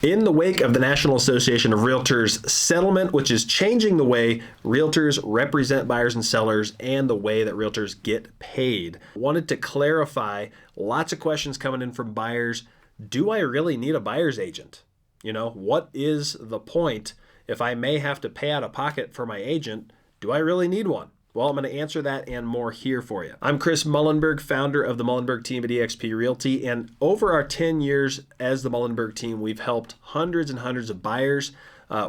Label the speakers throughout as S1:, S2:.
S1: In the wake of the National Association of Realtors settlement, which is changing the way realtors represent buyers and sellers and the way that realtors get paid, wanted to clarify lots of questions coming in from buyers. Do I really need a buyer's agent? What is the point? If I may have to pay out of pocket for my agent, do I really need one? Well, I'm going to answer that and more here for you. I'm Chris Mullenberg, founder of the Mullenberg team at eXp Realty, and over our 10 years as the Mullenberg team, we've helped hundreds and hundreds of buyers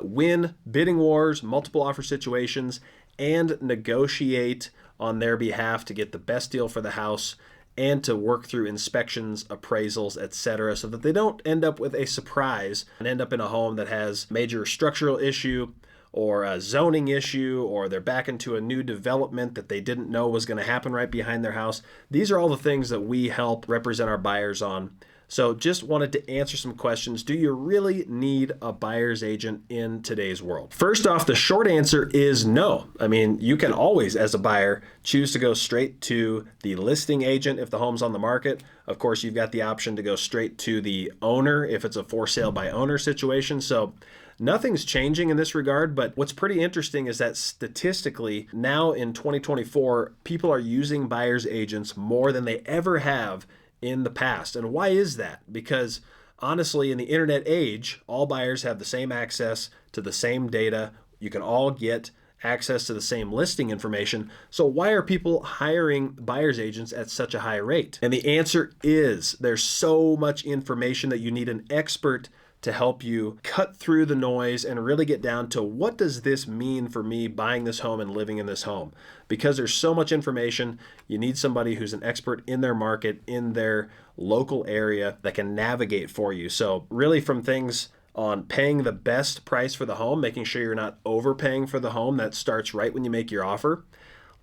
S1: win bidding wars, multiple offer situations, and negotiate on their behalf to get the best deal for the house and to work through inspections, appraisals, etc., so that they don't end up with a surprise and end up in a home that has major structural issue or a zoning issue, or they're back into a new development that they didn't know was going to happen right behind their house. These are all the things that we help represent our buyers on. So just wanted to answer some questions. Do you really need a buyer's agent in today's world? First off, the short answer is no. I mean, you can always, as a buyer, choose to go straight to the listing agent if the home's on the market. Of course, you've got the option to go straight to the owner if it's a for sale by owner situation. So nothing's changing in this regard, but what's pretty interesting is that statistically, now in 2024, people are using buyer's agents more than they ever have in the past. And why is that? Because honestly, in the internet age, all buyers have the same access to the same data. You can all get access to the same listing information. So why are people hiring buyer's agents at such a high rate? And the answer is there's so much information that you need an expert to help you cut through the noise and really get down to what does this mean for me buying this home and living in this home? Because there's so much information, you need somebody who's an expert in their market, in their local area that can navigate for you. So really from things on paying the best price for the home, making sure you're not overpaying for the home, that starts right when you make your offer.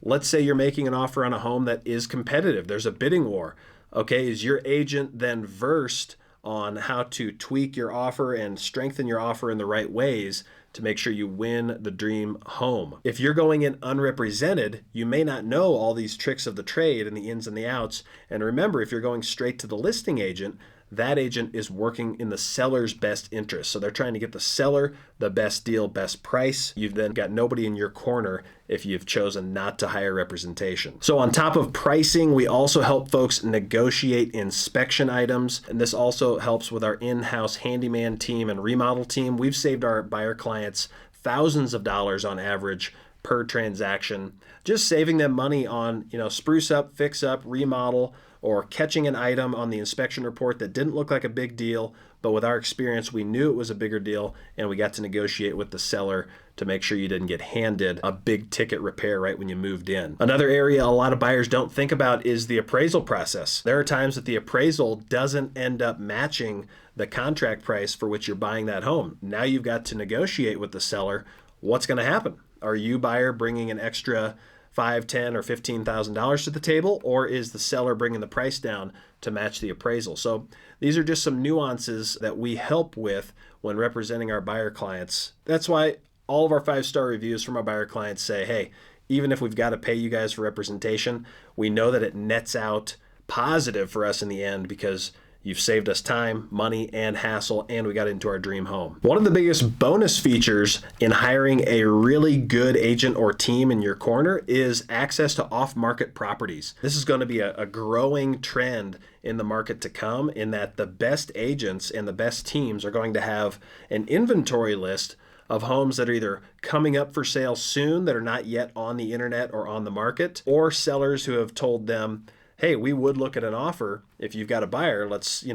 S1: Let's say you're making an offer on a home that is competitive. There's a bidding war. Okay, is your agent then versed on how to tweak your offer and strengthen your offer in the right ways to make sure you win the dream home? If you're going in unrepresented, you may not know all these tricks of the trade and the ins and the outs. And remember, if you're going straight to the listing agent, that agent is working in the seller's best interest. So they're trying to get the seller the best deal, best price. You've then got nobody in your corner if you've chosen not to hire representation. So on top of pricing, we also help folks negotiate inspection items. And this also helps with our in-house handyman team and remodel team. We've saved our buyer clients thousands of dollars on average per transaction, just saving them money on, spruce up, fix up, remodel, or catching an item on the inspection report that didn't look like a big deal, but with our experience, we knew it was a bigger deal, and we got to negotiate with the seller to make sure you didn't get handed a big ticket repair right when you moved in. Another area a lot of buyers don't think about is the appraisal process. There are times that the appraisal doesn't end up matching the contract price for which you're buying that home. Now you've got to negotiate with the seller. What's going to happen? Are you, buyer, bringing an extra $5,000, $10,000, or $15,000 to the table, or is the seller bringing the price down to match the appraisal? So these are just some nuances that we help with when representing our buyer clients. That's why all of our 5-star reviews from our buyer clients say, hey, even if we've got to pay you guys for representation, we know that it nets out positive for us in the end because you've saved us time, money, and hassle, and we got into our dream home. One of the biggest bonus features in hiring a really good agent or team in your corner is access to off-market properties. This is going to be a growing trend in the market to come, in that the best agents and the best teams are going to have an inventory list of homes that are either coming up for sale soon that are not yet on the internet or on the market, or sellers who have told them, hey, we would look at an offer if you've got a buyer. Let's,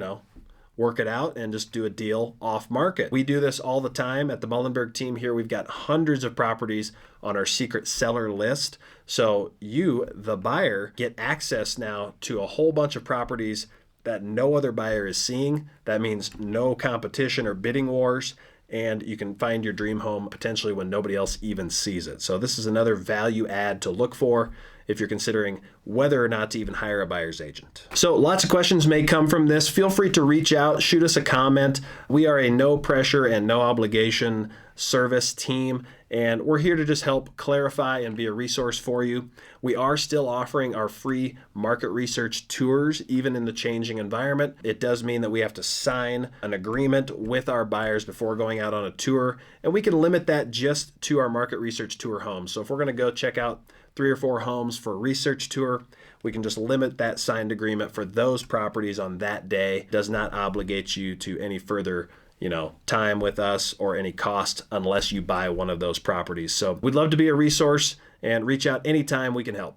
S1: work it out and just do a deal off market. We do this all the time at the Mullenberg team here. We've got hundreds of properties on our secret seller list. So you, the buyer, get access now to a whole bunch of properties that no other buyer is seeing. That means no competition or bidding wars. And you can find your dream home potentially when nobody else even sees it. So this is another value add to look for if you're considering whether or not to even hire a buyer's agent. So lots of questions may come from this. Feel free to reach out, shoot us a comment. We are a no pressure and no obligation service team, And we're here to just help clarify and be a resource for you. We are still offering our free market research tours, even in the changing environment. It does mean that we have to sign an agreement with our buyers before going out on a tour, and we can limit that just to our market research tour homes. So if we're going to go check out 3 or 4 homes for a research tour, we can just limit that signed agreement for those properties on that day. It does not obligate you to any further time with us or any cost unless you buy one of those properties. So we'd love to be a resource, and reach out anytime we can help.